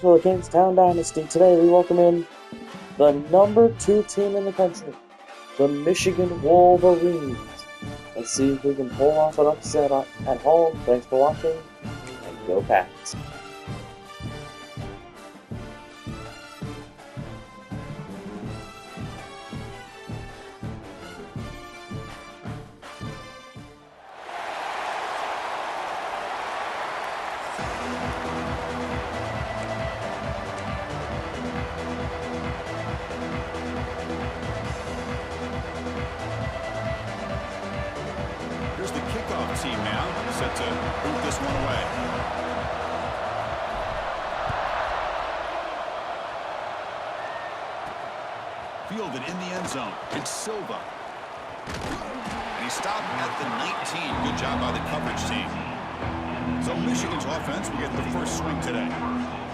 For the Canstown Dynasty, today we welcome in the #2 team in the country, the Michigan Wolverines. Let's see if we can pull off an upset at home. Thanks for watching, and go Pats! Here's the kickoff team now, set to boot this one away. Fielded in the end zone. It's Silva. And he stopped at the 19. Good job by the coverage team. So Michigan's offense will get the first swing today.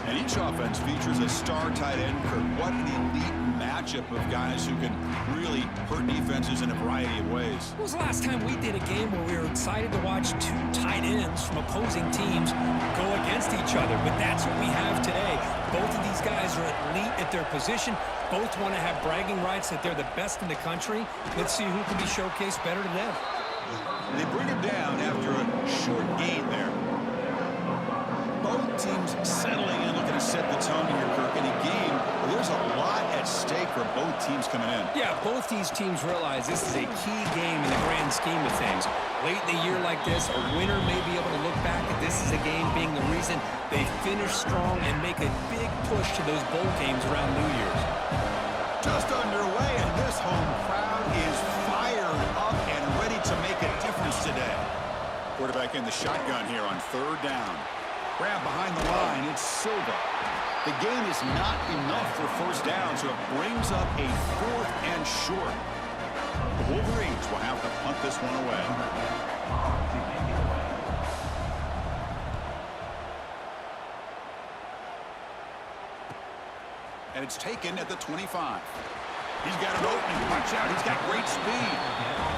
And each offense features a star tight end. Kurt, what an elite matchup of guys who can really hurt defenses in a variety of ways. When was the last time we did a game where we were excited to watch two tight ends from opposing teams go against each other? But that's what we have today. Both of these guys are elite at their position. Both want to have bragging rights that they're the best in the country. Let's see who can be showcased better than them. They bring him down after a short gain there. Both teams settling in, looking to set the tone here, Kirk. In a game where there's a lot at stake for both teams coming in. Yeah, both these teams realize this is a key game in the grand scheme of things. Late in the year like this, a winner may be able to look back at this as a game being the reason they finish strong and make a big push to those bowl games around New Year's. Just underway, and this home crowd is fired up and ready to make a difference today. Quarterback in the shotgun here on third down. Grab behind the line, it's Silva. The gain is not enough for first down, so it brings up a 4th and short. The Wolverines will have to punt this one away. And it's taken at the 25. He's got an opening. Watch out. He's got great speed.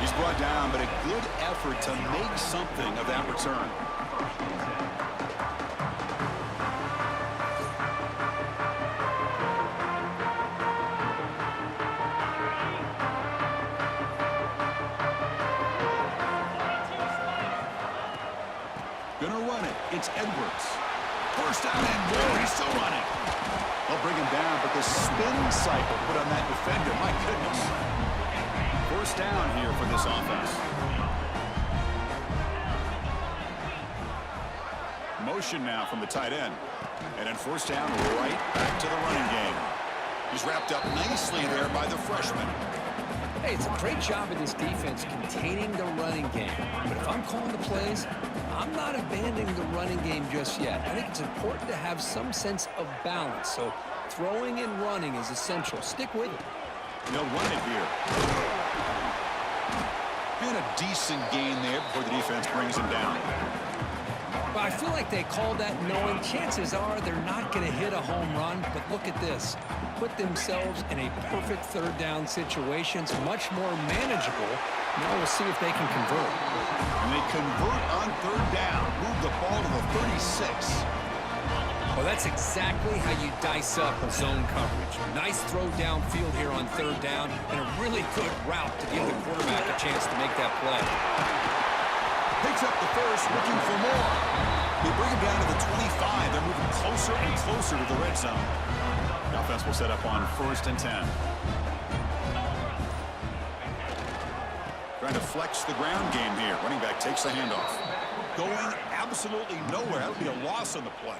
He's brought down, but a good effort to make something of that return. Gonna run it. It's Edwards. First down and more. He's still running. They'll bring him down, but the spin cycle put on that defender. My goodness. First down here for this offense. Motion now from the tight end. And then first down right back to the running game. He's wrapped up nicely there by the freshman. Hey, it's a great job of this defense containing the running game. But if I'm calling the plays, I'm not abandoning the running game just yet. I think it's important to have some sense of balance. So throwing and running is essential. Stick with it. They'll run it here. And a decent gain there before the defense brings him down. But I feel like they called that knowing chances are they're not going to hit a home run. But look at this. Put themselves in a perfect third down situation. It's much more manageable. Now we'll see if they can convert. And they convert on third down. Move the ball to the 36. Well, that's exactly how you dice up a zone coverage. Nice throw downfield here on third down, and a really good route to give the quarterback a chance to make that play. Picks up the first, looking for more. They bring him down to the 25. They're moving closer and closer to the red zone. The offense will set up on 1st and 10. Trying to flex the ground game here. Running back takes the handoff. Going absolutely nowhere. That would be a loss on the play.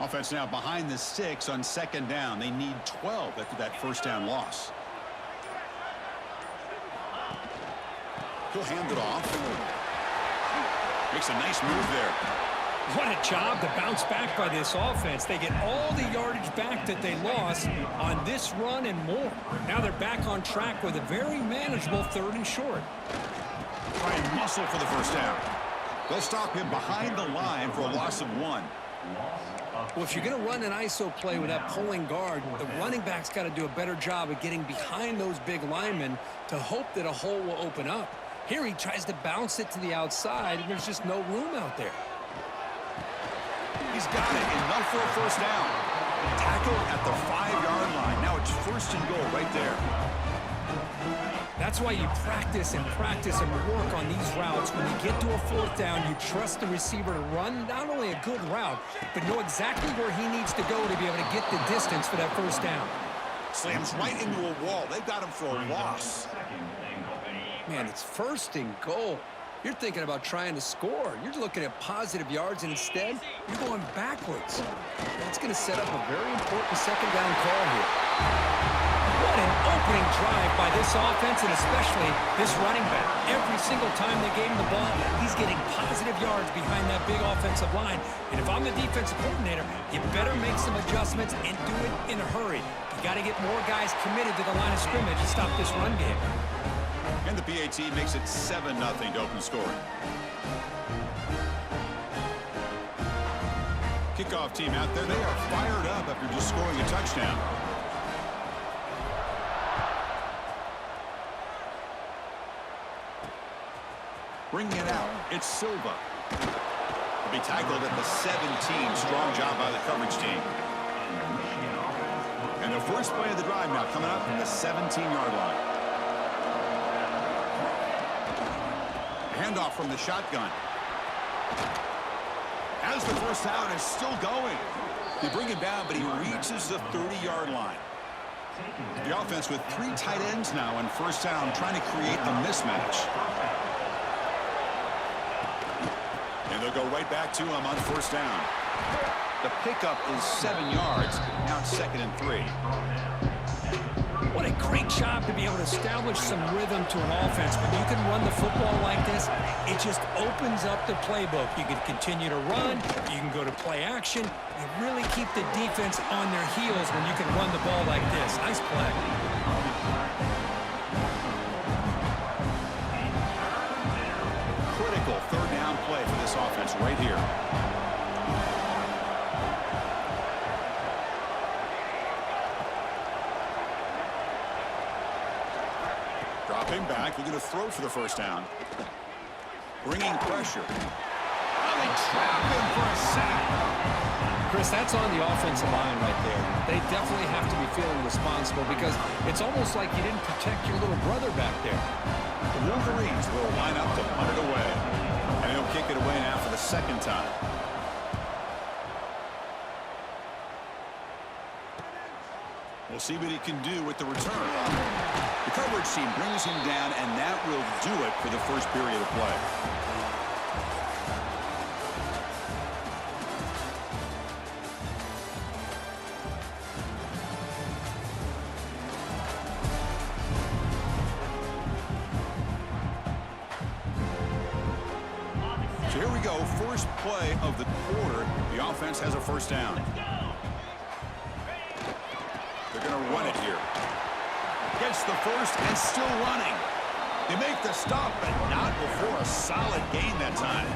Offense now behind the 6 on 2nd down. They need 12 after that first down loss. He'll hand it off. Makes a nice move there. What a job to bounce back by this offense. They get all the yardage back that they lost on this run and more. Now they're back on track with a very manageable 3rd and short. Try and muscle for the first down. They'll stop him behind the line for a loss of 1. Well, if you're going to run an ISO play with that pulling guard, the running back's got to do a better job of getting behind those big linemen to hope that a hole will open up. Here he tries to bounce it to the outside, and there's just no room out there. He's He's got it, enough for a first down. Tackle at the 5-yard line. Now it's 1st and goal right there. That's why you practice and work on these routes. When you get to a 4th down, you trust the receiver to run not only a good route, but know exactly where he needs to go to be able to get the distance for that 1st down. Slams right into a wall. They've got him for a loss. Man, it's 1st and goal. You're thinking about trying to score. You're looking at positive yards, and instead, you're going backwards. That's going to set up a very important 2nd down call here. What an opening drive by this offense, and especially this running back. Every single time they gave him the ball, he's getting positive yards behind that big offensive line. And if I'm the defensive coordinator, you better make some adjustments and do it in a hurry. You got to get more guys committed to the line of scrimmage to stop this run game. And the PAT makes it 7-0 to open scoring. Kickoff team out there. They are fired up after just scoring a touchdown. Bringing it out, it's Silva. He'll be tackled at the 17. Strong job by the coverage team. And the first play of the drive now coming up from the 17-yard line. Handoff from the shotgun. As the first down is still going. They bring him down, but he reaches the 30-yard line. The offense with 3 tight ends now on 1st down, trying to create a mismatch. And they'll go right back to him on 1st down. The pickup is 7 yards. Now it's 2nd and 3. What a great job to be able to establish some rhythm to an offense. When you can run the football like this, it just opens up the playbook. You can continue to run. You can go to play action. You really keep the defense on their heels when you can run the ball like this. Nice play. Critical 3rd down play for this offense right here. Dropping back, looking to throw for the 1st down. Bringing pressure. Oh, they trap him for a sack. Chris, that's on the offensive line right there. They definitely have to be feeling responsible because it's almost like you didn't protect your little brother back there. The Wolverines will line up to punt it away. And he'll kick it away now for the 2nd time. We'll see what he can do with the return. The coverage team brings him down, and that will do it for the 1st period of play. So here we go, 1st play of the quarter. The offense has a 1st down. They're going to run it here. Gets the 1st and still running. They make the stop, but not before a solid gain that time.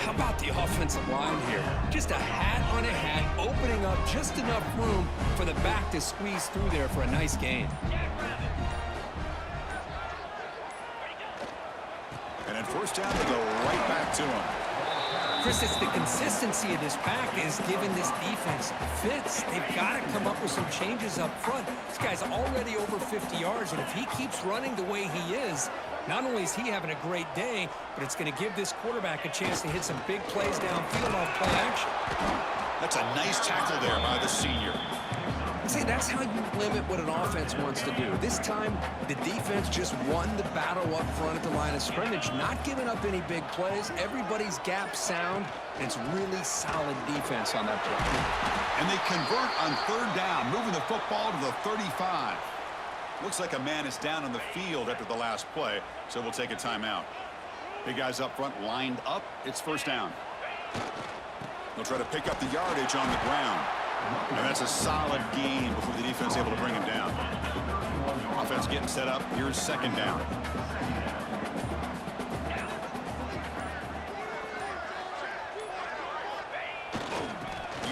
How about the offensive line here? Just a hat on a hat, opening up just enough room for the back to squeeze through there for a nice gain. And at 1st down, they go right back to him. Chris, it's the consistency of this pack is giving this defense fits. They've got to come up with some changes up front. This guy's already over 50 yards, and if he keeps running the way he is, not only is he having a great day, but it's going to give this quarterback a chance to hit some big plays downfield off play action. That's a nice tackle there by the senior. See, that's how you limit what an offense wants to do. This time, the defense just won the battle up front at the line of scrimmage, not giving up any big plays. Everybody's gap sound, and it's really solid defense on that play. And they convert on 3rd down, moving the football to the 35. Looks like a man is down on the field after the last play, so we'll take a timeout. Big guys up front lined up. It's 1st down. They'll try to pick up the yardage on the ground. And that's a solid gain before the defense is able to bring him down. Offense getting set up. Here's 2nd down.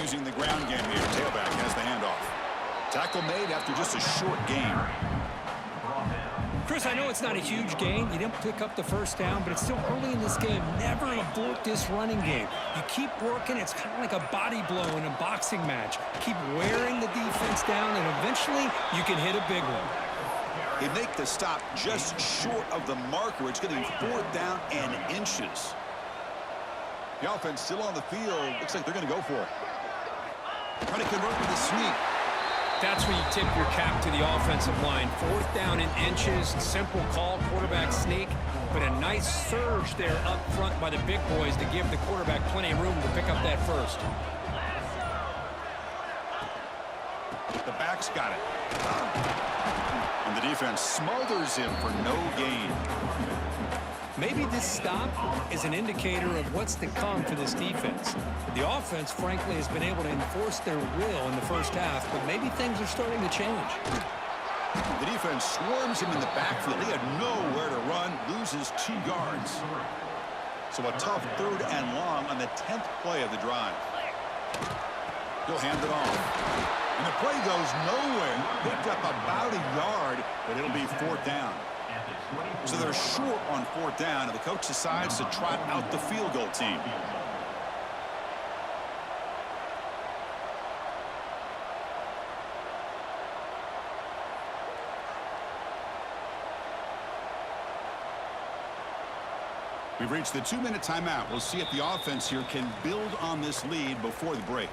Using the ground game here. Tailback has the handoff. Tackle made after just a short gain. Chris, I know it's not a huge gain. You didn't pick up the first down, but it's still early in this game. Never abort this running game. You keep working. It's kind of like a body blow in a boxing match. Keep wearing the defense down, and eventually you can hit a big one. They make the stop just short of the marker. It's going to be 4th down and inches. The offense still on the field. Looks like they're going to go for it. Trying to convert with a sweep. That's when you tip your cap to the offensive line. 4th down and inches, simple call, quarterback sneak, but a nice surge there up front by the big boys to give the quarterback plenty of room to pick up that first. The back's got it. And the defense smothers him for no gain. Maybe this stop is an indicator of what's to come for this defense. The offense, frankly, has been able to enforce their will in the first half, but maybe things are starting to change. The defense swarms him in the backfield. He had nowhere to run, loses 2 yards. So a tough 3rd and long on the 10th play of the drive. He'll hand it off. And the play goes nowhere. Picked up about a yard, but it'll be 4th down. So they're short on 4th down, and the coach decides to trot out the field goal team. We've reached the 2-minute timeout. We'll see if the offense here can build on this lead before the break.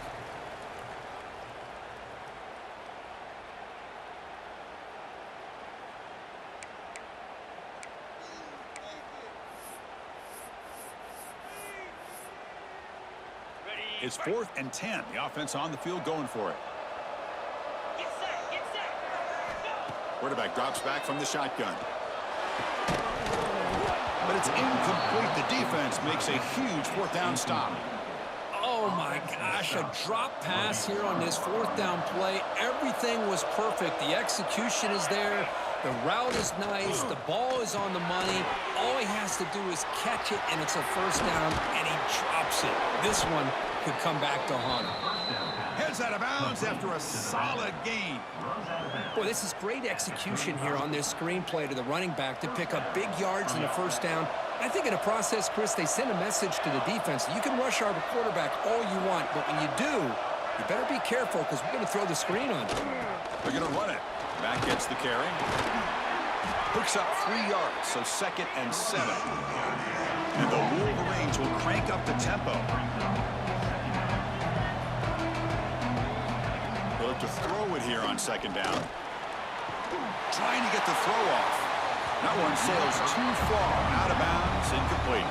It's 4th and 10. The offense on the field going for it. Get set, get set. Go. Quarterback drops back from the shotgun. But it's incomplete. The defense makes a huge 4th down stop. Oh, my gosh, a drop pass here on this 4th down play. Everything was perfect. The execution is there. The route is nice. The ball is on the money. All he has to do is catch it, and it's a 1st down, and he drops it. This one could come back to haunt him. Heads out of bounds after a solid gain. Boy, this is great execution here on this screenplay to the running back to pick up big yards in a 1st down. I think in the process, Chris, they send a message to the defense. You can rush our quarterback all you want, but when you do, you better be careful because we're going to throw the screen on you. They're going to run it. Back gets the carry. Picks up 3 yards, so 2nd and 7. And the Wolverines will crank up the tempo. They'll look to throw it here on 2nd down. Trying to get the throw off. That one sails too far, out of bounds, incomplete.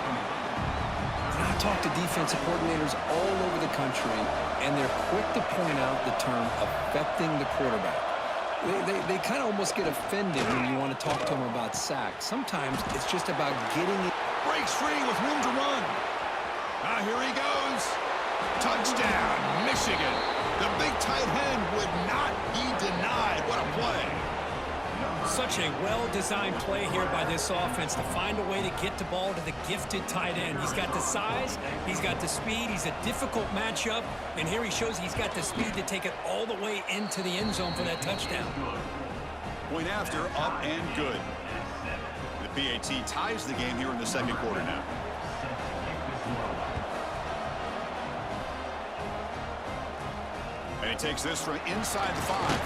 I talk to defensive coordinators all over the country, and they're quick to point out the term affecting the quarterback. They kind of almost get offended when you want to talk to them about sacks. Sometimes it's just about getting it. Breaks free with room to run. Here he goes. Touchdown, Michigan. The big tight end would not be denied. What a play. Such a well-designed play here by this offense to find a way to get the ball to the gifted tight end. He's got the size, he's got the speed, he's a difficult matchup, and here he shows he's got the speed to take it all the way into the end zone for that touchdown. Point after, up and good. The PAT ties the game here in the 2nd quarter now. And he takes this from inside the 5.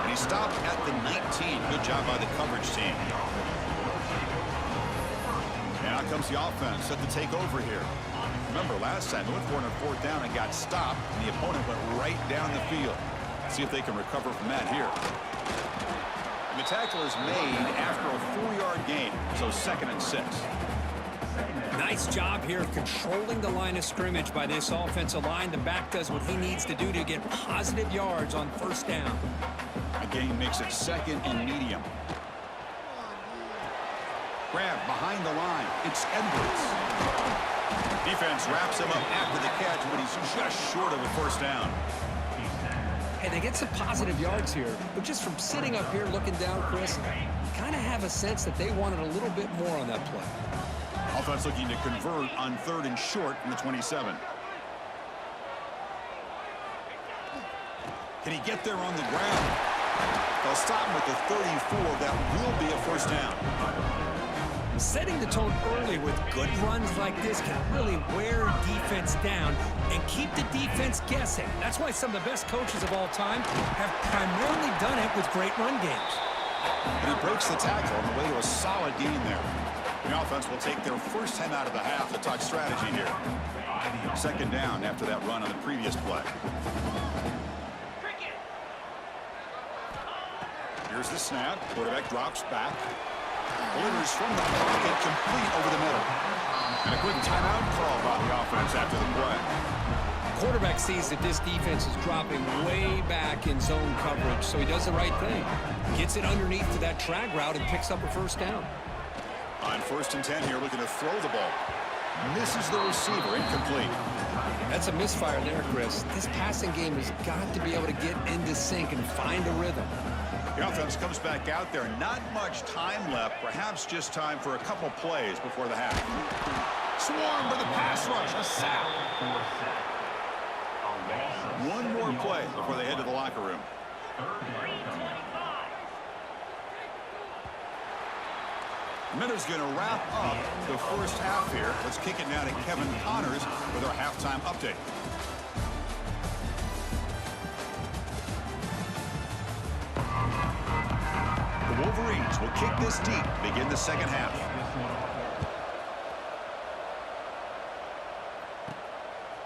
And he stopped at the 19. Good job by the coverage team. And out comes the offense set to take over here. Remember, last time they went for it on 4th down and got stopped, and the opponent went right down the field. See if they can recover from that here. And the tackle is made after a 4-yard gain, so 2nd and 6. Nice job here of controlling the line of scrimmage by this offensive line. The back does what he needs to do to get positive yards on 1st down. A gain makes it 2nd and medium. Grab behind the line. It's Edwards. Defense wraps him up after the catch, but he's just short of a 1st down. Hey, they get some positive yards here, but just from sitting up here looking down, Chris, you kind of have a sense that they wanted a little bit more on that play. Offense looking to convert on 3rd and short from the 27. Can he get there on the ground? They'll stop him at the 34. That will be a first down. Setting the tone early with good runs like this can really wear defense down and keep the defense guessing. That's why some of the best coaches of all time have primarily done it with great run games. And he breaks the tackle on the way to a solid gain there. The offense will take their first 10 out of the half to talk strategy here. Second down after that run on the previous play. Here's the snap. Quarterback drops back. Delivers from the pocket, complete over the middle. And a quick timeout call by the offense after the play. Quarterback sees that this defense is dropping way back in zone coverage, so he does the right thing. Gets it underneath to that drag route and picks up a first down. On 1st and 10 here, looking to throw the ball. Misses the receiver, incomplete. That's a misfire there, Chris. This passing game has got to be able to get into sync and find a rhythm. The offense comes back out there. Not much time left. Perhaps just time for a couple plays before the half. Swarm for the pass rush. A sack. One more play before they head to the locker room. Miller's going to wrap up the first half here. Let's kick it now to Kevin Connors with our halftime update. The Wolverines will kick this deep to begin the second half.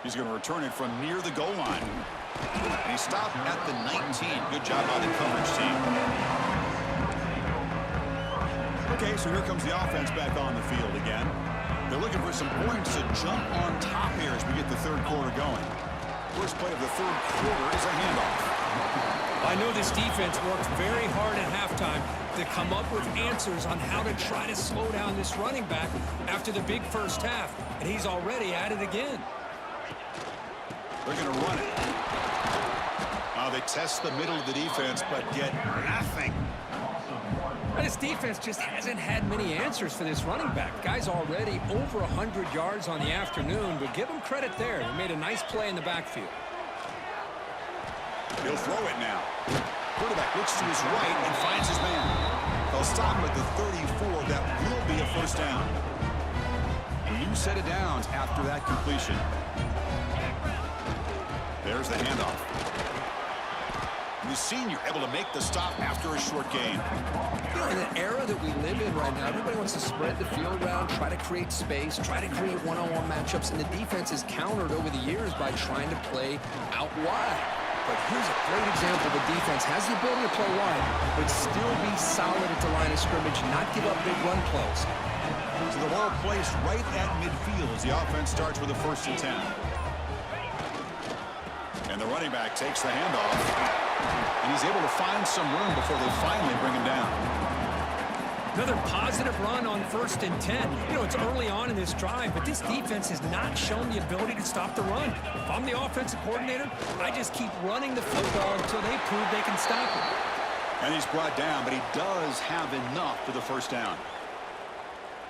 He's going to return it from near the goal line. And he stopped at the 19. Good job by the coverage team. Okay, so here comes the offense back on the field again. They're looking for some points to jump on top here as we get the third quarter going. First play of the third quarter is a handoff. I know this defense worked very hard at halftime to come up with answers on how to try to slow down this running back after the big first half, and he's already at it again. They're going to run it. They test the middle of the defense, but get nothing. This defense just hasn't had many answers for this running back. Guy's already over 100 yards on the afternoon, but give him credit there. He made a nice play in the backfield. He'll throw it now. Quarterback looks to his right and finds his man. They'll stop him at the 34. That will be a first down. A new set of downs after that completion. There's the handoff. And the senior able to make the stop after a short gain. You know, in the era that we live in right now, everybody wants to spread the field around, try to create space, try to create one-on-one matchups, and the defense is countered over the years by trying to play out wide. But here's a great example. The defense has the ability to play wide, but still be solid at the line of scrimmage, not give up big run plays. So the ball placed right at midfield as the offense starts with a 1st and 10. And the running back takes the handoff. And he's able to find some room before they finally bring him down. Another positive run on 1st and 10. You know, it's early on in this drive, but this defense has not shown the ability to stop the run. If I'm the offensive coordinator, I just keep running the football until they prove they can stop it. And he's brought down, but he does have enough for the first down.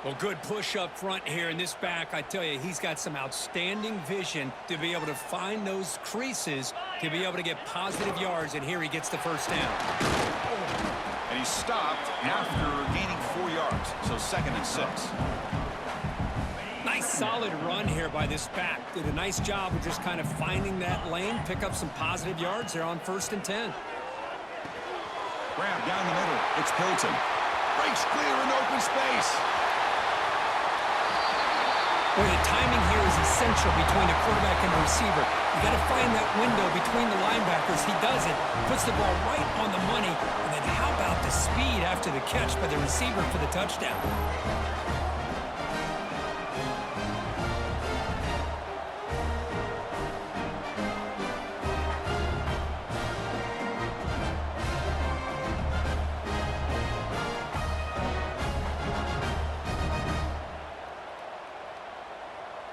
Well, good push up front here in this back. I tell you, he's got some outstanding vision to be able to find those creases, to be able to get positive yards, and here he gets the first down. And he stopped after gaining 4 yards, so 2nd and 6. Nice solid run here by this back. Did a nice job of just kind of finding that lane, pick up some positive yards there on 1st and 10. Grab down the middle. It's Pilton. Breaks clear in open space. Boy, the timing here is essential between the quarterback and the receiver. You got to find that window between the linebackers. He does it, puts the ball right on the money, and then how about the speed after the catch by the receiver for the touchdown?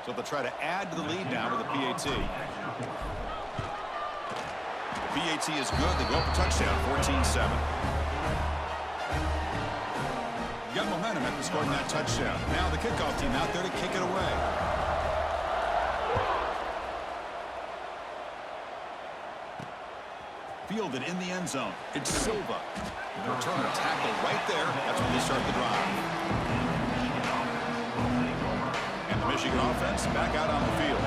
So they'll try to add to the lead now with a PAT. PAT is good. They go up a touchdown, 14-7. You got momentum after scoring that touchdown. Now the kickoff team out there to kick it away. fielded in the end zone. It's Silva. Return a tackle right there. That's when they start the drive. And the Michigan offense back out on the field.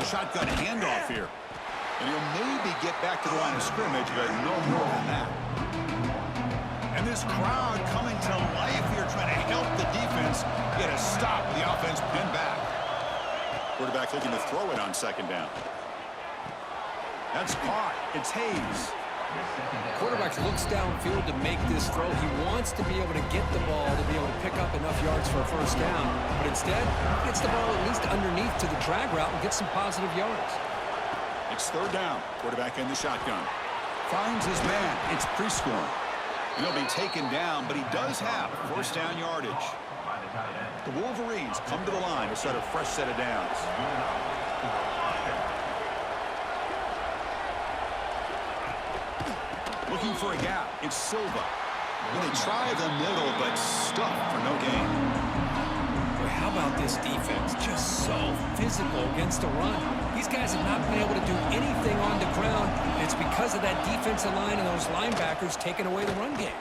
Shotgun handoff here. And he'll maybe get back to the line of scrimmage, but no more than that. And this crowd coming to life here, trying to help the defense get a stop. The offense pinned back. Quarterback looking to throw it on second down. That's caught. It's Hayes. Quarterback looks downfield to make this throw. He wants to be able to get the ball to be able to pick up enough yards for a first down. But instead, he gets the ball at least underneath to the drag route and gets some positive yards. It's third down. Quarterback in the shotgun. Finds his man. It's Prescorn. He'll be taken down, but he does have first down yardage. The Wolverines come to the line to start a fresh set of downs. Looking for a gap. It's Silva. They try the middle, but stuffed for no gain. Boy, how about this defense? Just so physical against the run. These guys have not been able to do anything on the ground. It's because of that defensive line and those linebackers taking away the run game.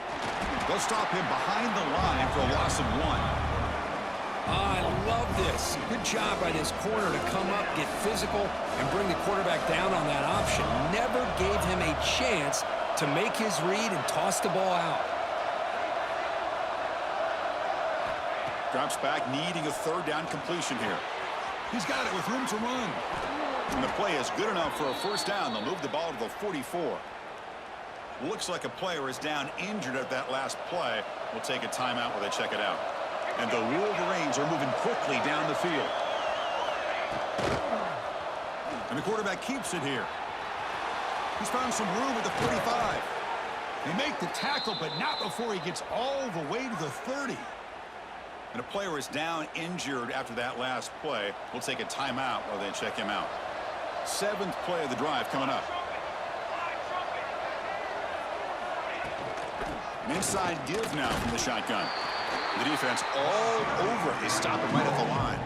They'll stop him behind the line for a loss of 1. I love this. Good job by this corner to come up, get physical, and bring the quarterback down on that option. Never gave him a chance to make his read and toss the ball out. Drops back, needing a third down completion here. He's got it with room to run. And the play is good enough for a first down. They'll move the ball to the 44. Looks like a player is down injured at that last play. We'll take a timeout while they check it out. And the Wolverines are moving quickly down the field. And the quarterback keeps it here. He's found some room at the 45. They make the tackle, but not before he gets all the way to the 30. And a player is down injured after that last play. We'll take a timeout while they check him out. 7th play of the drive coming up. An inside give now from the shotgun. The defense all over it. They stop him right at the line.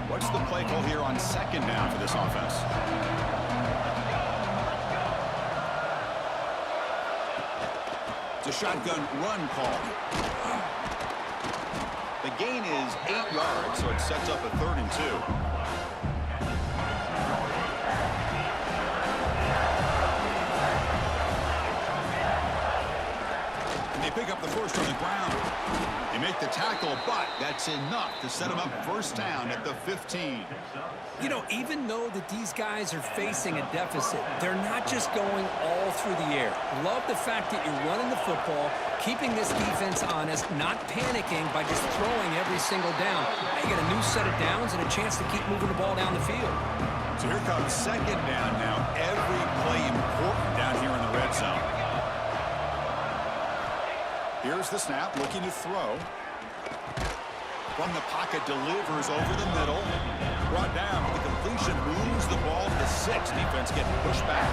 What's the play call here on second down for this offense? It's a shotgun run call. The gain is 8 yards, so it sets up a 3rd and 2. Pick up the first on the ground. They make the tackle, but that's enough to set them up first down at the 15. You know, even though that these guys are facing a deficit, they're not just going all through the air. Love the fact that you're running the football, keeping this defense honest, not panicking by just throwing every single down. Now you get a new set of downs and a chance to keep moving the ball down the field. So here comes second down now. Every play important down here in the red zone. Here's the snap, looking to throw. From the pocket, delivers over the middle. Brought down, but the completion moves the ball to the 6. Defense getting pushed back.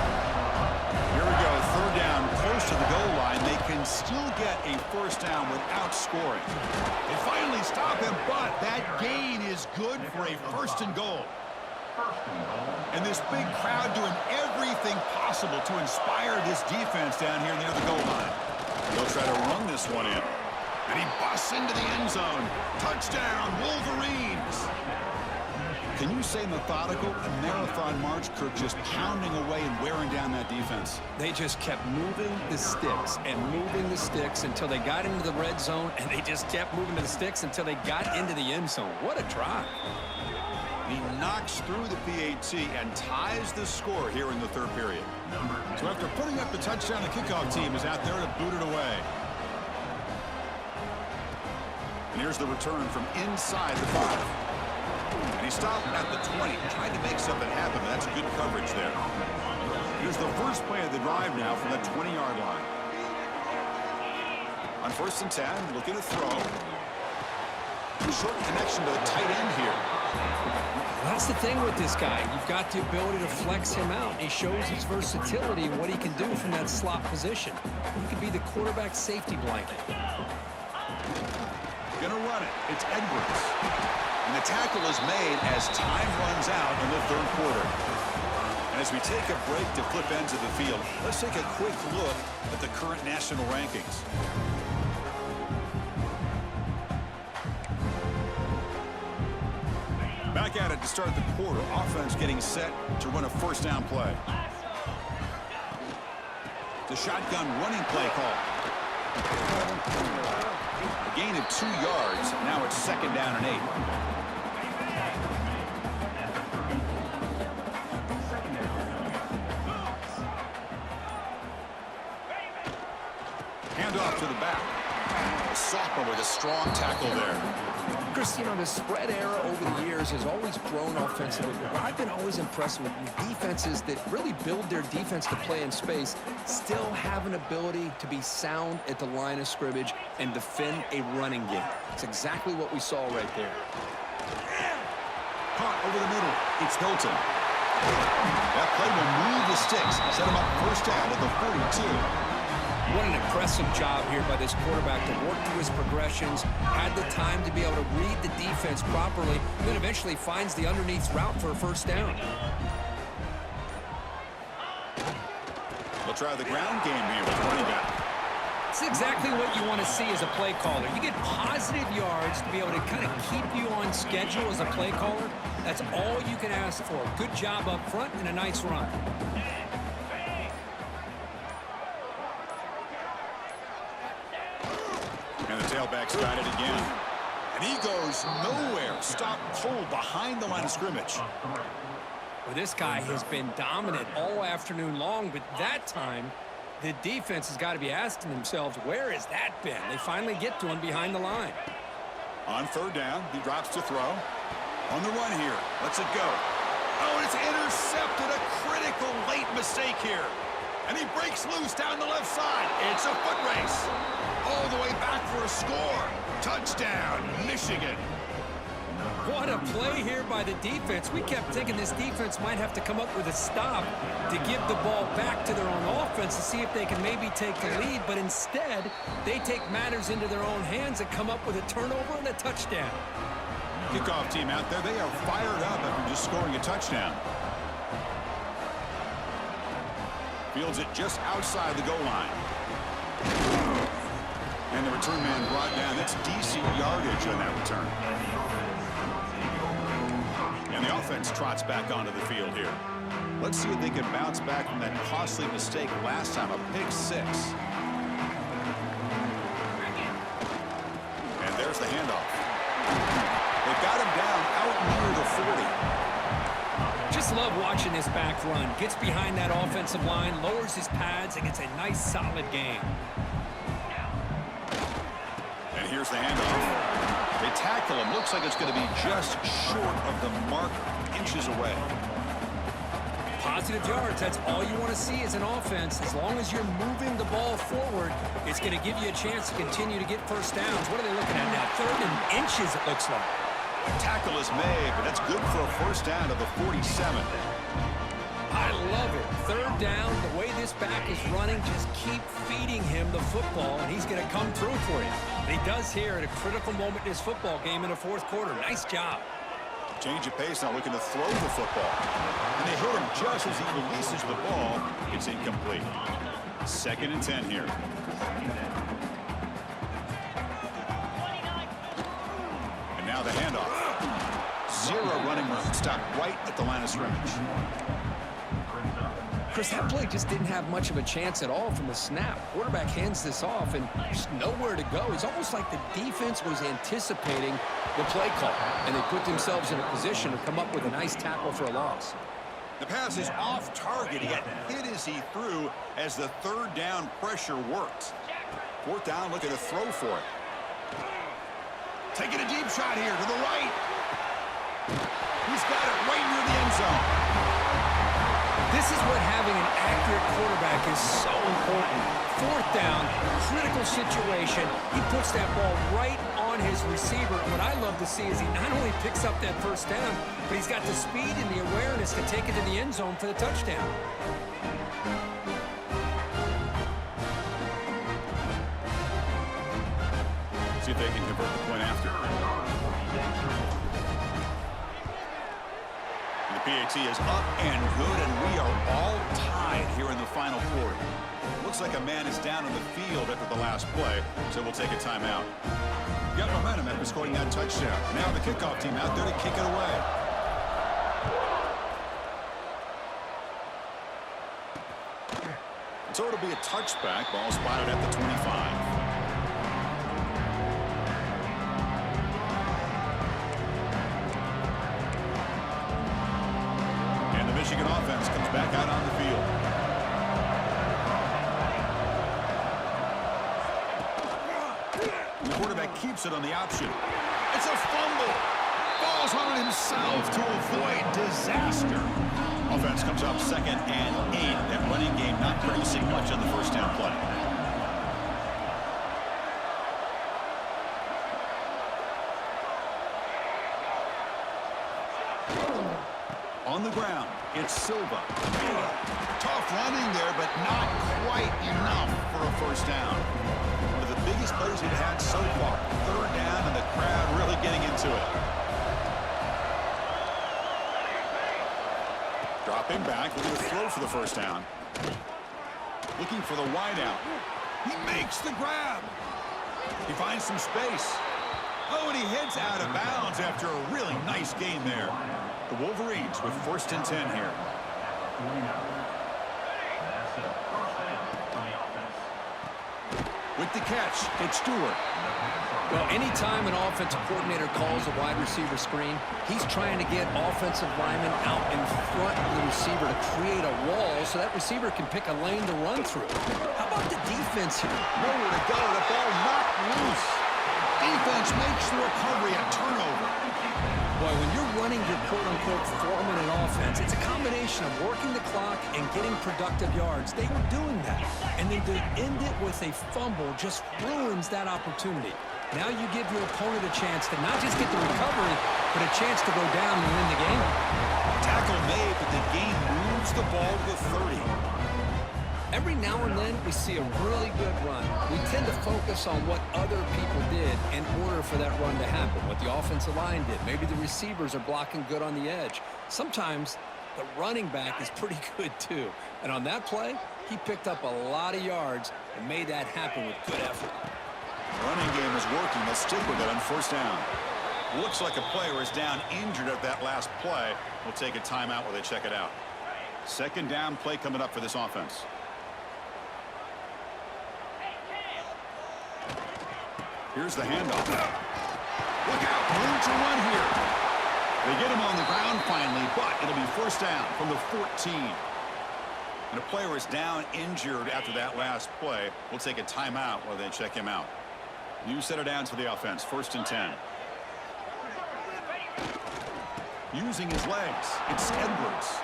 Here we go, third down, close to the goal line. They can still get a first down without scoring. They finally stop him, but that gain is good for a 1st and goal. And this big crowd doing everything possible to inspire this defense down here near the goal line. They'll try to run this one in. And he busts into the end zone. Touchdown, Wolverines! Can you say methodical? A marathon march, Kirk, just pounding away and wearing down that defense. They just kept moving the sticks and moving the sticks until they got into the red zone, and they just kept moving the sticks until they got into the end zone. What a drive. He knocks through the PAT and ties the score here in the 3rd period. So after putting up the touchdown, the kickoff team is out there to boot it away. And here's the return from inside the 5. And he stopped at the 20, trying to make something happen. That's good coverage there. Here's the first play of the drive now from the 20-yard line. On 1st and 10, looking to throw. Short connection to the tight end here. That's the thing with this guy. You've got the ability to flex him out. He shows his versatility and what he can do from that slot position. He could be the quarterback safety blanket. Gonna run it. It's Edwards. And the tackle is made as time runs out in the third quarter. And as we take a break to flip ends of the field, let's take a quick look at the current national rankings. Back at it to start the quarter. Offense getting set to run a first down play. The shotgun running play call. A gain of 2 yards. Now it's 2nd down and 8. Handoff to the back. The sophomore with a strong tackle there. Chris, you know, the spread era over the years has always grown offensively, but I've been always impressed with defenses that really build their defense to play in space, still have an ability to be sound at the line of scrimmage and defend a running game. It's exactly what we saw right there. Caught over the middle. It's Hilton. That play will move the sticks. Set him up first down at the 42. What an impressive job here by this quarterback to work through his progressions, had the time to be able to read the defense properly, then eventually finds the underneath route for a first down. We'll try the ground game here with running back. It's exactly what you want to see as a play caller. You get positive yards to be able to kind of keep you on schedule as a play caller. That's all you can ask for. Good job up front and a nice run. And the tailback's got it again. And he goes nowhere. Stop cold behind the line of scrimmage. Well, this guy has been dominant all afternoon long, but that time, the defense has got to be asking themselves, where has that been? They finally get to him behind the line. On 3rd down, he drops to throw. On the run here. Lets it go. Oh, and it's intercepted. A critical late mistake here. And he breaks loose down the left side. It's a foot race. All the way back for a score. Touchdown, Michigan. What a play here by the defense. We kept thinking this defense might have to come up with a stop to give the ball back to their own offense to see if they can maybe take the lead, but instead, they take matters into their own hands and come up with a turnover and a touchdown. Kickoff team out there, they are fired up after just scoring a touchdown. Fields it just outside the goal line. And the return man brought down. That's decent yardage on that return. And the offense trots back onto the field here. Let's see if they can bounce back from that costly mistake last time, a pick 6. And there's the handoff. They got him down out near the 40. Just love watching this back run. Gets behind that offensive line, lowers his pads, and gets a nice solid gain. And here's the handoff. They tackle him. Looks like it's going to be just short of the mark, inches away. Positive yards, that's all you want to see as an offense. As long as you're moving the ball forward, it's going to give you a chance to continue to get first downs. What are they looking at now? 3rd and inches, it looks like. Tackle is made, but that's good for a first down to the 47. I love it. 3rd down, the way this back is running, just keep feeding him the football, and he's going to come through for you. And he does here at a critical moment in his football game in the 4th quarter. Nice job. Change of pace, now looking to throw the football. And they hit him just as he releases the ball. It's incomplete. 2nd and 10 here. And now the handoff. 0 running room. Stopped right at the line of scrimmage. Chris, that play just didn't have much of a chance at all from the snap. Quarterback hands this off, and there's nowhere to go. It's almost like the defense was anticipating the play call, and they put themselves in a position to come up with a nice tackle for a loss. The pass is off target. He got hit as he threw as the 3rd down pressure worked. 4th down, looking to throw for it. Taking a deep shot here to the right. He's got it right near the end zone. This is what having an accurate quarterback is so important. 4th down, critical situation. He puts that ball right on his receiver. And what I love to see is he not only picks up that first down, but he's got the speed and the awareness to take it to the end zone for the touchdown. See if they can convert the point after. PAT is up and good, and we are all tied here in the final quarter. Looks like a man is down on the field after the last play, so we'll take a timeout. Got momentum after scoring that touchdown. Now the kickoff team out there to kick it away. So it'll be a touchback. Ball spotted at the 25. Michigan offense comes back out on the field. The quarterback keeps it on the option. It's a fumble. Falls on it himself to avoid disaster. Offense comes up 2nd and 8. That running game not producing much on the first down play. On the ground, it's Silva. Tough running there, but not quite enough for a first down. One of the biggest plays he'd had so far. 3rd down, and the crowd really getting into it. Dropping back, looking to throw for the first down. Looking for the wideout. He makes the grab. He finds some space. Oh, and he heads out of bounds after a really nice gain there. The Wolverines with 1st and 10 here. With the catch, it's Stewart. Well, anytime an offensive coordinator calls a wide receiver screen, he's trying to get offensive linemen out in front of the receiver to create a wall so that receiver can pick a lane to run through. How about the defense here? Nowhere to go. The ball knocked loose. Defense makes the recovery a turnover. Boy, when you're running your quote-unquote four-minute offense, it's a combination of working the clock and getting productive yards. They were doing that. And then to end it with a fumble just ruins that opportunity. Now you give your opponent a chance to not just get the recovery, but a chance to go down and win the game. Tackle made, but the game moves the ball to the 30. Every now and then, we see a really good run. We tend to focus on what other people did in order for that run to happen, what the offensive line did. Maybe the receivers are blocking good on the edge. Sometimes the running back is pretty good, too. And on that play, he picked up a lot of yards and made that happen with good effort. Running game is working. Let's stick with it on 1st down. Looks like a player is down injured at that last play. We'll take a timeout while they check it out. 2nd down play coming up for this offense. Here's the handoff. Look out, room to run here. They get him on the ground finally, but it'll be 1st down from the 14. And a player is down injured after that last play. We'll take a timeout while they check him out. New set of downs for the offense, 1st and 10. Using his legs, it's Edwards.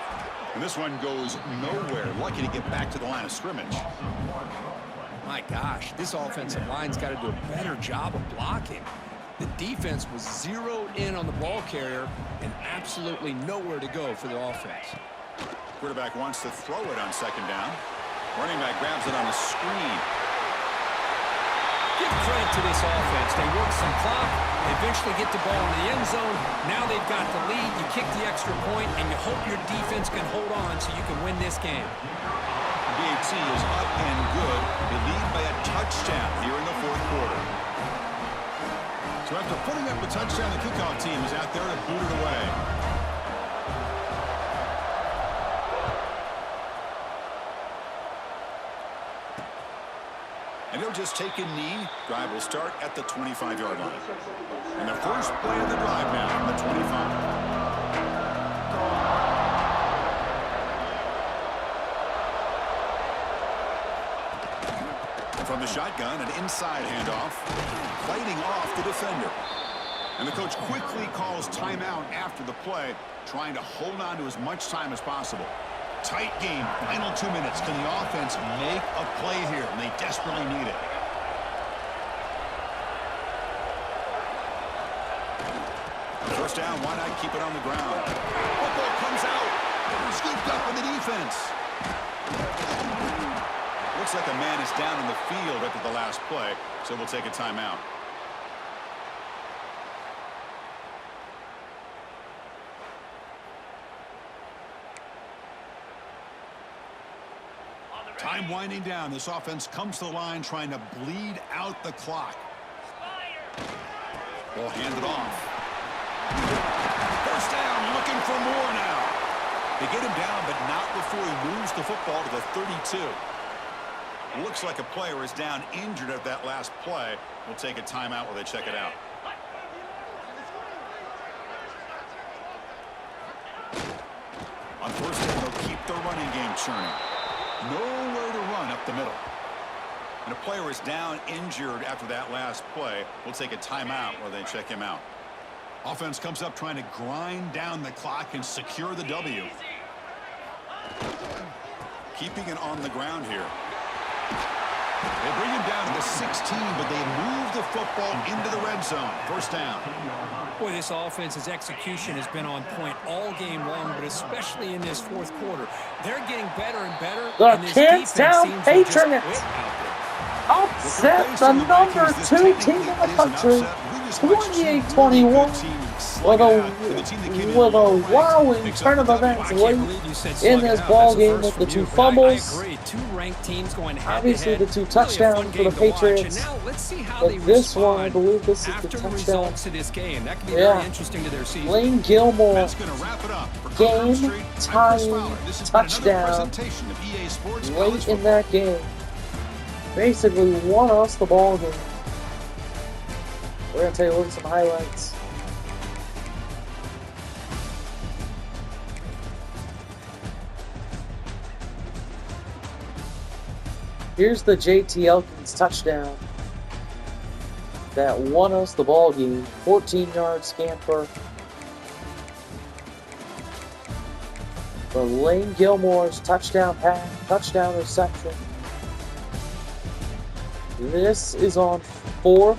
And this one goes nowhere. Lucky to get back to the line of scrimmage. My gosh, this offensive line's got to do a better job of blocking. The defense was zeroed in on the ball carrier and absolutely nowhere to go for the offense. Quarterback wants to throw it on 2nd down. Running back grabs it on the screen. Give credit to this offense. They work some clock. They eventually get the ball in the end zone. Now they've got the lead. You kick the extra point, and you hope your defense can hold on so you can win this game. PAT is up and good. They lead by a touchdown here in the 4th quarter. So after putting up a touchdown, the kickoff team is out there to boot it away. And he'll just take a knee. Drive will start at the 25-yard line. And the first play of the drive now from the 25. From the shotgun, an inside handoff, fighting off the defender. And the coach quickly calls timeout after the play, trying to hold on to as much time as possible. Tight game, final 2 minutes. Can the offense make a play here? And they desperately need it. First down, why not keep it on the ground? Football comes out. Scooped up in the defense. Looks like a man is down in the field after the last play, so we'll take a timeout. Time winding down. This offense comes to the line trying to bleed out the clock. Ball handed off. First down, looking for more now. They get him down, but not before he moves the football to the 32. Looks like a player is down injured at that last play. We'll take a timeout while they check it out. On first down, they'll keep their running game churning. Nowhere to run up the middle. And a player is down injured after that last play. We'll take a timeout while they check him out. Offense comes up trying to grind down the clock and secure the W. Keeping it on the ground here. They bring him down to the 16, but they move the football into the red zone. First down. Boy, this offense's execution has been on point all game long, but especially in this fourth quarter. They're getting better and better. The and this defense Canstown seems to just Patriots quit out there. upset the number 2 team in the country, 28-21, with a wowing turn of events late in this ball game with the 2 fumbles. I agree. 2 ranked teams going Obviously, head-to-head. the 2 Really a touchdowns fun for game the to watch. Patriots. And now let's see how But they this one, I respond believe this is the after the touchdown. results of this game. That could be Yeah. very interesting to their season. Lane Gilmore, That's going to wrap it up. For Kirkland Street, I'm Chris game-tying Fowler. This has been another touchdown presentation of EA Sports College late in Football. that game, basically won us the ball game. We're going to take a look at some highlights. Here's the JT Elkins touchdown that won us the ball game. 14-yard scamper. The Lane Gilmore's touchdown pass, touchdown reception. This is on 4th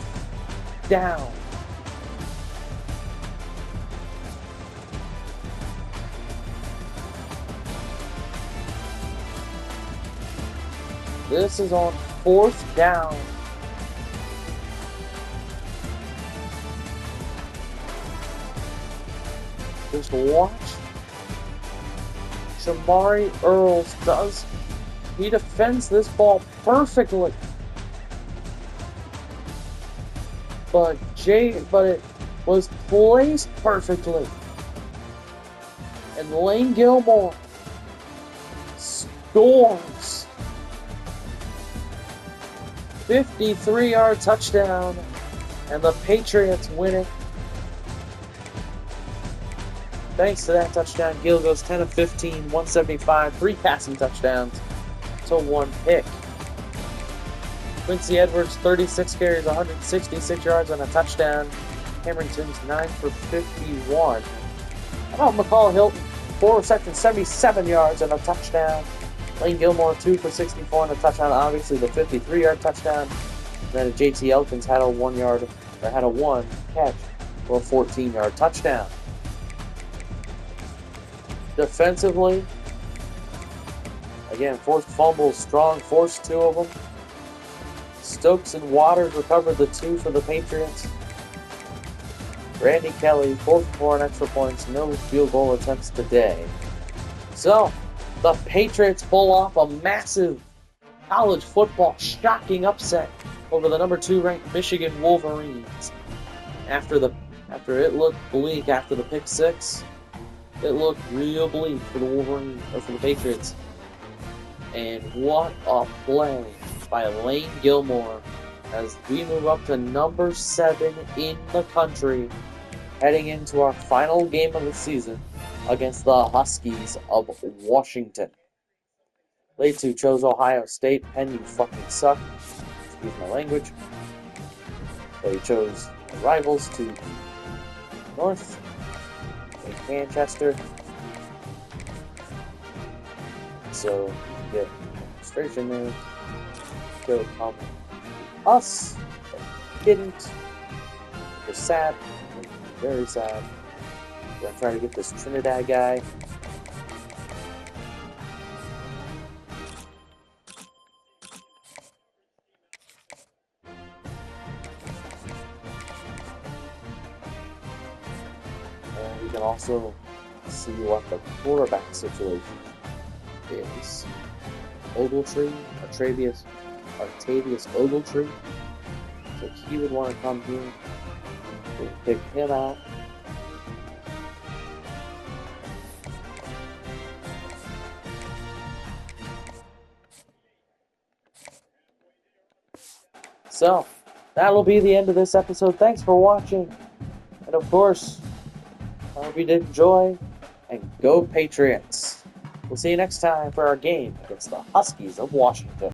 down. This is on 4th down. Just watch. Shamari Earls he defends this ball perfectly. But it was placed perfectly. And Lane Gilmore scores. 53-yard touchdown, and the Patriots win it. Thanks to that touchdown, Gill goes 10 of 15, 175, 3 passing touchdowns to 1 pick. Quincy Edwards, 36 carries, 166 yards and a touchdown. Cameronton's 9 for 51. How about McCall Hilton, 4 receptions, 77 yards and a touchdown. Lane Gilmore, 2 for 64 and a touchdown. Obviously, the 53-yard touchdown. And then JT Elkins had a 1 catch for a 14-yard touchdown. Defensively, again, forced fumbles, strong, forced 2 of them. Stokes and Waters recovered the 2 for the Patriots. Randy Kelly, 4 for 4 on extra points, no field goal attempts today. So, the Patriots pull off a massive college football shocking upset over the number 2 ranked Michigan Wolverines. After it looked bleak after the pick 6, it looked real bleak for the Wolverines, or for the Patriots. And what a play by Lane Gilmore as we move up to number 7 in the country, heading into our final game of the season against the Huskies of Washington. Late 2 chose Ohio State. Penn, you fucking suck. Excuse my language. They chose the rivals to the north. Manchester. So, yeah, registration there. Go come us. Didn't. We're sad. Very sad. We're gonna try to get this Trinidad guy. And we can also see what the quarterback situation is. Ogletree, Artavius Ogletree. So he would want to come here. We'll pick him out. So, that'll be the end of this episode. Thanks for watching. And of course, I hope you did enjoy. And go Patriots! We'll see you next time for our game against the Huskies of Washington.